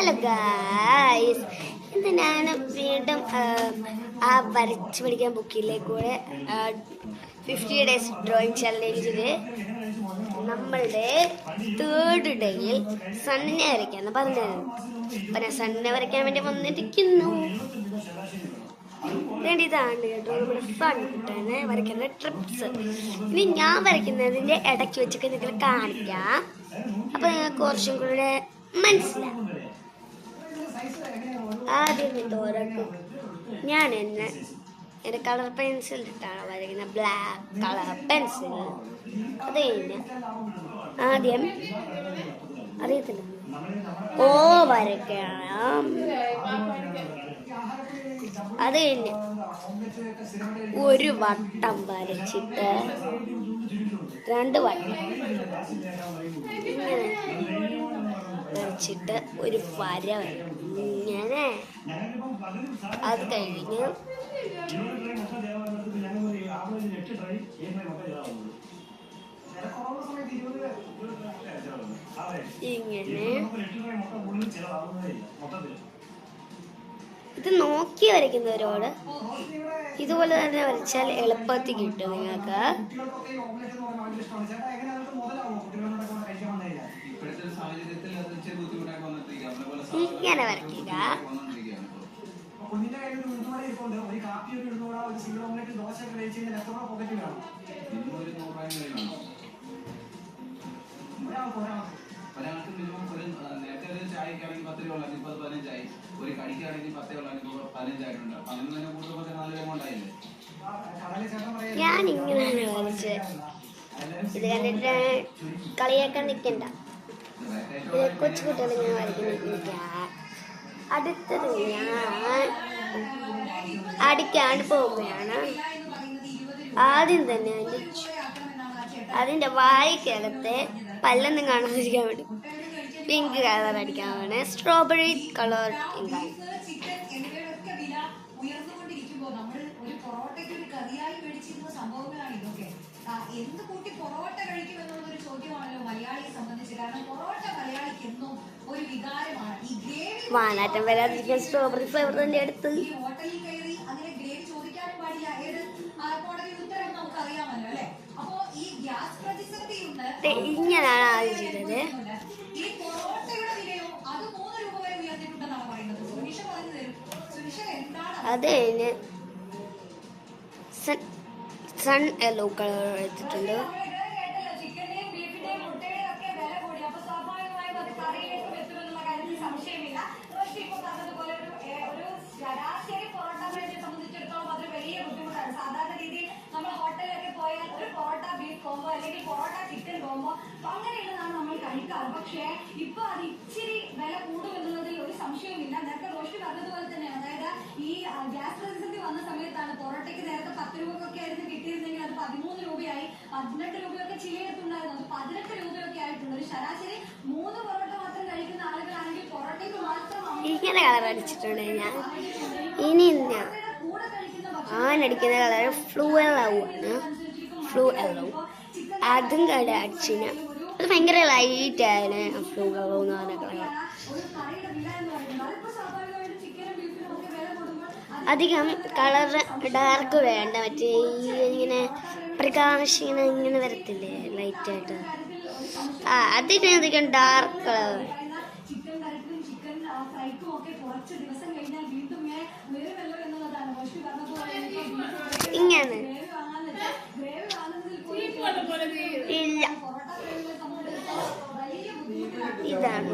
Hello guys, ഇന്ന് ഞാൻ വീണ്ടും ആ വരച്ച് പഠിക്കാൻ ബുക്കിലെ കൂടെ 50 ഡേയ്സ് ഡ്രോയിങ് ചലഞ്ചിൽ നമ്മളുടെ 3rd ഡേയിൽ സണ്ണിനെ വരയ്ക്കാന്ന് പറഞ്ഞത്. അപ്പം ഞാൻ സണ്ണിനെ വരയ്ക്കാൻ വേണ്ടി വന്നിരിക്കുന്നു. ഇതാണ് കേട്ടോ നമ്മുടെ സണ്ണിനെ വരയ്ക്കുന്ന ട്രിപ്സ്. ഇനി ഞാൻ വരയ്ക്കുന്നതിൻ്റെ ഇടയ്ക്ക് വെച്ചൊക്കെ നിങ്ങൾ കാണിക്കാം. അപ്പം നിങ്ങൾക്ക് കുറച്ചും കൂടെ മനസ്സിലാവും. ആദ്യം തോരക്കും ഞാൻ എൻ്റെ കളർ പെൻസിൽ ഇട്ടാണ് വരയ്ക്കുന്നത്, ബ്ലാക്ക് കളർ പെൻസിൽ. അത് കഴിഞ്ഞ് ആദ്യം അറിയത്തില്ല ഓ വരയ്ക്കണം. അത് കഴിഞ്ഞ് ഒരു വട്ടം വരച്ചിട്ട് 2 വട്ടം ഇങ്ങനെ വരച്ചിട്ട് ഒരു വര ഇങ്ങനെ. അത് കഴിഞ്ഞ് ഇങ്ങനെ ഇത് നോക്കി വരയ്ക്കുന്നവരോട് ഇതുപോലെ തന്നെ വരച്ചാൽ എളുപ്പത്തിൽ കിട്ടും നിങ്ങൾക്ക്. ഇങ്ങനെ വരയ്ക്കുക. ഒരാൾക്ക് മിനിമം നേരത്തെ ഒരു ചായക്കാണെങ്കിൽ 10 രൂപ ഉള്ളായിരുന്നു, ഇപ്പോൾ 15 ഒരു കടിക്കാണെങ്കിൽ 10 ഉള്ളായിരുന്നു, ഇപ്പോൾ 15 ആയിട്ടുണ്ട്. അപ്പൊ അങ്ങനെ തന്നെ കൂടുതൽ 4 രൂപ ഉണ്ടായില്ലേ. ഞാൻ ഇങ്ങനെയാണ് വരച്ച്. ഇത് കണ്ടിട്ട് കളിയാക്കാൻ നിൽക്കണ്ട. കൊച്ചു കുട്ടികൾ ഇങ്ങനെ വരയ്ക്കുന്നില്ല. അടുത്തത് ഞാൻ അടിക്കാണ്ട് പോവുകയാണ്. ആദ്യം തന്നെ അതിൻ്റെ വായിക്കകത്തെ പല്ലൊന്നും കാണാതിരിക്കാൻ വേണ്ടി പിങ്ക് കളർ അടിക്കാൻ വേണേ സ്ട്രോബെറി കളർ ഇങ്കാണ്. വാനാറ്റം വരാതിരിക്കാൻ സ്ട്രോബെറി ഫ്ലേവർ തന്നെ എടുത്ത് ഇങ്ങനെയാണ് ആദ്യം ചെയ്തത്. അത് കഴിഞ്ഞ് സൺ യെല്ലോ കളർ എടുത്തിട്ടുണ്ട്. സാധാരണ രീതിയിൽ നമ്മൾ ഹോട്ടലിലൊക്കെ പോയാൽ ഒരു പൊറോട്ട ബീഫ് കോമ്പോ അല്ലെങ്കിൽ പൊറോട്ട ചിക്കൻ കോമ്പോ അങ്ങനെയുള്ളതാണ് നമ്മൾ കഴിക്കാറ്. പക്ഷേ ഇപ്പൊ അത് ഇച്ചിരി വില കൂടുമെന്നുള്ളതിൽ ഒരു സംശയവുമില്ല. നേരത്തെ റോഷി പറഞ്ഞതുപോലെ തന്നെയാണ്. അതായത് ഈ ഗ്യാസ് പ്രതിസന്ധി വന്ന സമയത്താണ് പൊറോട്ടയ്ക്ക് നേരത്തെ 10 രൂപയൊക്കെ ആയിരുന്നു കിട്ടിയിരുന്നെങ്കിൽ അത് 13 രൂപയായി, 18 രൂപയൊക്കെ ചിലയിടത്തുണ്ടായിരുന്നു, അത് 18 രൂപയൊക്കെ ആയിട്ടുണ്ട്. ഒരു ശരാശരി 3 പൊറോട്ട മാത്രം കഴിക്കുന്ന ആളുകളാണെങ്കിൽ പൊറോട്ടയ്ക്ക് മാത്രം ഇങ്ങനെ കളർ അടിച്ചിട്ടുണ്ട് ഞാൻ. ഇനി അടിക്കുന്ന കളർ ഫ്ലൂ യെല്ലോ. അതും കട അടിച്ചിന്. അത് ഭയങ്കര ലൈറ്റ് ആയിരുന്നു ഫ്ലൂ യെല്ലോ എന്ന് പറഞ്ഞ കളർ. അധികം കളർ ഡാർക്ക് വേണ്ട, മറ്റേ ഇങ്ങനെ പ്രകാശം ഇങ്ങനെ വരത്തില്ലേ ലൈറ്റായിട്ട്, അതിനധികം ഡാർക്ക് കളർ. ഇങ്ങനെ ഇല്ല, ഇതാണ്